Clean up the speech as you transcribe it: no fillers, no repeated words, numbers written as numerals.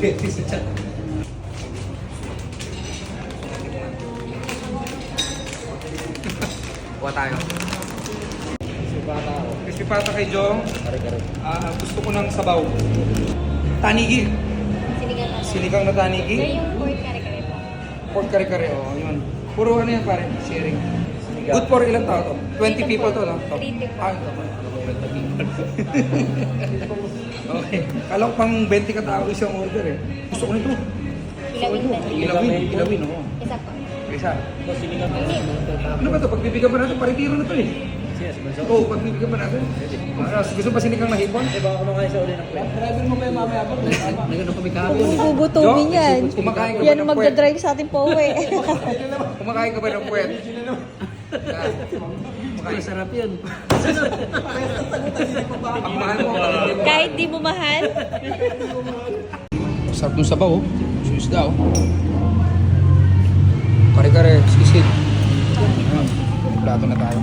diabetes siya. Kuha tayo. Crispy pata kay Jong. Gusto ko ng sabaw. Tanigi. Sinigang na tanigi. Yung pork kare-kare po. Pork kare-kare, oh, yun. Puro ano yan pare, sharing. Good for ilang tao to? 20 people to, no? 30 po. Ito pa. Okay. Kala ko pang 20 ka tao isang order eh. Gusto ko nito. Ilawin, oo. Isa po. Isa. Hindi. Ano ba ito? Pagbibigyan ba natin? Paritiro na ito eh. Oo, pagbibigyan ba natin? Gusto ba sinikang nahipon? Baka kumakain sa uli ng plate. Driver mo kayo mamaya po. Nagano kami kahapon. Bubutubin yan. Kumakain ka ba Yan ng ang puwet? magdadrive sa ating pauwi. Kumakain ka ba ng puwet? Masarap yun. Ang mahal mo. Kahit di mo mahal. Sarap nung sabaw, oh. Isda, oh. Kare-kare, sisig. Ayan. Plato na tayo.